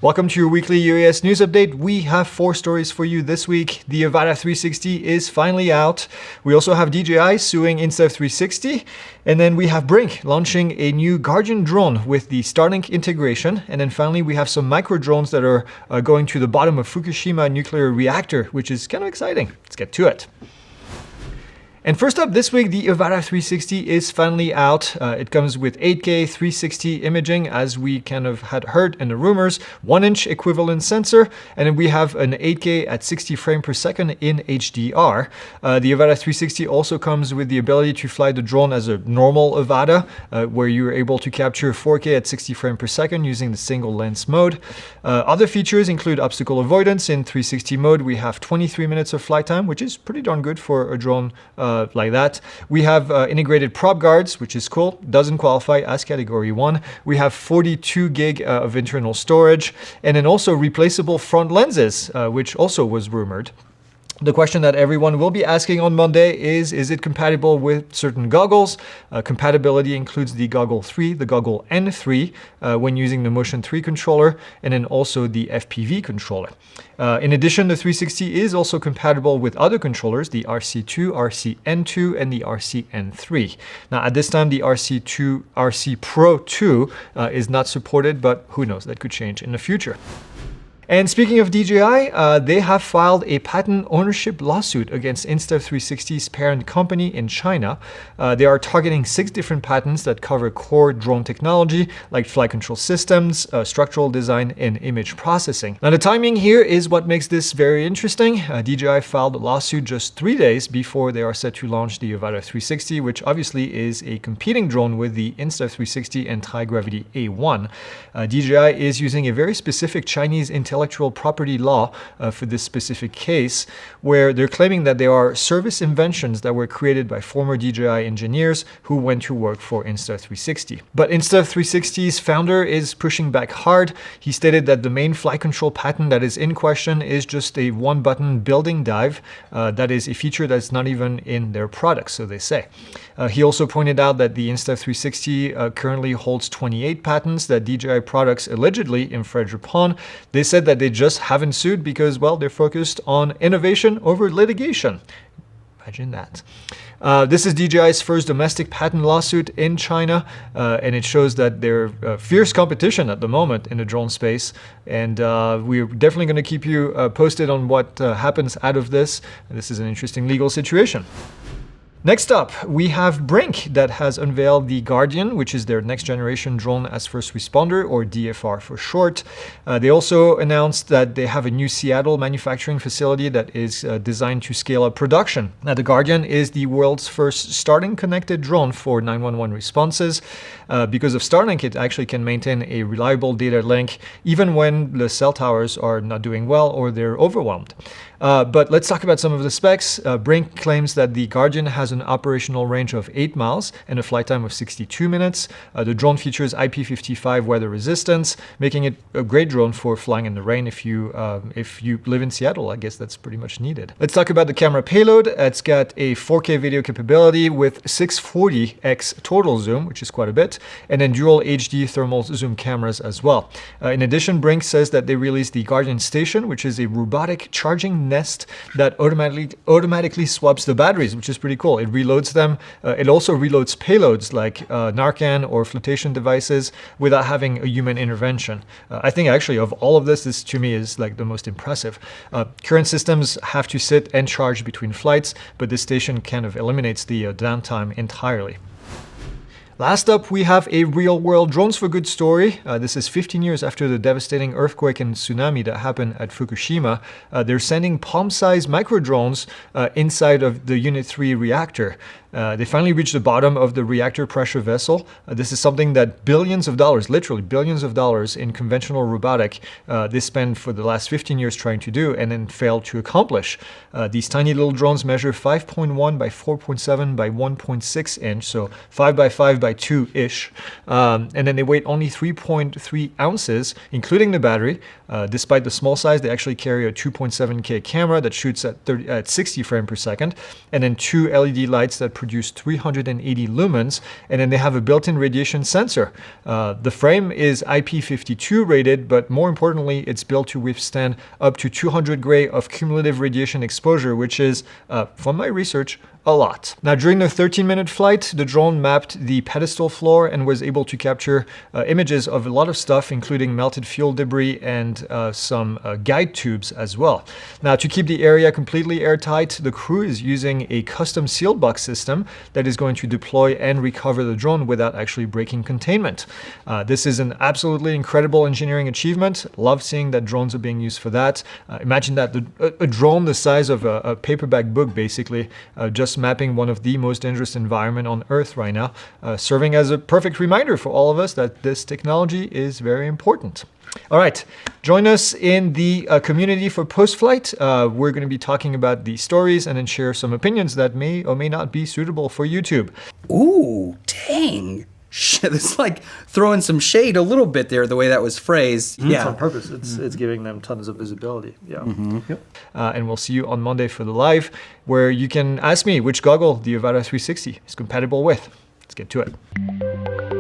Welcome to your weekly UAS news update. We have 4 stories for you this week. The Avata 360 is finally out. We also have DJI suing Insta360. And then we have BRINC launching a new Guardian drone with the Starlink integration. And then finally, we have some micro drones that are going to the bottom of Fukushima nuclear reactor, which is kind of exciting. Let's get to it. And first up this week, the Avata 360 is finally out. It comes with 8K 360 imaging, as we kind of had heard in the rumors, 1-inch equivalent sensor, and then we have an 8K at 60 frames per second in HDR. The Avata 360 also comes with the ability to fly the drone as a normal Avata, where you're able to capture 4K at 60 frames per second using the single lens mode. Other features include obstacle avoidance in 360 mode. We have 23 minutes of flight time, which is pretty darn good for a drone like that. We have integrated prop guards, which is cool. Doesn't qualify as category 1. We have 42 gig of internal storage, and then also replaceable front lenses, which also was rumored. The question that everyone will be asking on Monday is it compatible with certain goggles? Compatibility includes the Goggle 3, the Goggle N3, when using the Motion 3 controller, and then also the FPV controller. In addition, the 360 is also compatible with other controllers, the RC2, RC-N2, and the RC-N3. Now, at this time, the RC Pro 2 is not supported, but who knows, that could change in the future. And speaking of DJI, they have filed a patent ownership lawsuit against Insta360's parent company in China. They are targeting 6 different patents that cover core drone technology like flight control systems, structural design, and image processing. Now, the timing here is what makes this very interesting. DJI filed a lawsuit just 3 days before they are set to launch the Avata 360, which obviously is a competing drone with the Insta360 anti-gravity A1. DJI is using a very specific Chinese intellectual property law for this specific case, where they're claiming that there are service inventions that were created by former DJI engineers who went to work for Insta360. But Insta360's founder is pushing back hard. He stated that the main flight control patent that is in question is just a 1-button building dive. That is a feature that's not even in their product, so they say. He also pointed out that the Insta360 currently holds 28 patents that DJI products allegedly infringe upon. They said that they just haven't sued because, well, they're focused on innovation over litigation. Imagine that. This is DJI's first domestic patent lawsuit in China, and it shows that there's fierce competition at the moment in the drone space. And we're definitely going to keep you posted on what happens out of this. This is an interesting legal situation. Next up, we have BRINC that has unveiled the Guardian, which is their next generation drone as first responder, or DFR for short. They also announced that they have a new Seattle manufacturing facility that is designed to scale up production. Now, the Guardian is the world's first Starlink connected drone for 911 responses. Because of Starlink, it actually can maintain a reliable data link even when the cell towers are not doing well or they're overwhelmed. But let's talk about some of the specs. BRINC claims that the Guardian has an operational range of 8 miles and a flight time of 62 minutes. The drone features IP55 weather resistance, making it a great drone for flying in the rain if you live in Seattle. I guess that's pretty much needed. Let's talk about the camera payload. It's got a 4K video capability with 640x total zoom, which is quite a bit, and then dual HD thermal zoom cameras as well. In addition, BRINC says that they released the Guardian Station, which is a robotic charging nest that automatically swaps the batteries, which is pretty cool. It reloads them. It also reloads payloads like Narcan or flotation devices without having a human intervention. I think actually of all of this to me is like the most impressive. Current systems have to sit and charge between flights, but this station kind of eliminates the downtime entirely. Last up, we have a real-world drones for good story. This is 15 years after the devastating earthquake and tsunami that happened at Fukushima. They're sending palm-sized micro-drones inside of the Unit 3 reactor. They finally reached the bottom of the reactor pressure vessel. This is something that billions of dollars, literally billions of dollars in conventional robotic, they spent for the last 15 years trying to do and then failed to accomplish. These tiny little drones measure 5.1 by 4.7 by 1.6 inch, so 5 by 5 by 2x2-ish. And then they weigh only 3.3 ounces, including the battery. Despite the small size, they actually carry a 2.7K camera that shoots at 60 frames per second, and then 2 LED lights that produce 380 lumens, and then they have a built-in radiation sensor. The frame is IP52 rated, but more importantly, it's built to withstand up to 200 gray of cumulative radiation exposure, which is, from my research, a lot. Now, during the 13-minute flight, the drone mapped the pedestal floor and was able to capture images of a lot of stuff, including melted fuel debris and some guide tubes as well. Now, to keep the area completely airtight, the crew is using a custom sealed box system that is going to deploy and recover the drone without actually breaking containment. This is an absolutely incredible engineering achievement. Love seeing that drones are being used for that. Imagine that, a drone the size of a paperback book, basically, just mapping one of the most dangerous environments on Earth right now, serving as a perfect reminder for all of us that this technology is very important. All right, join us in the community for post-flight. We're going to be talking about the stories and then share some opinions that may or may not be suitable for YouTube. Ooh, dang. It's like throwing some shade a little bit there, the way that was phrased. Yeah, it's on purpose. It's giving them tons of visibility. Yeah. Yep. And we'll see you on Monday for the live, where you can ask me which goggle the Avata 360 is compatible with. Let's get to it.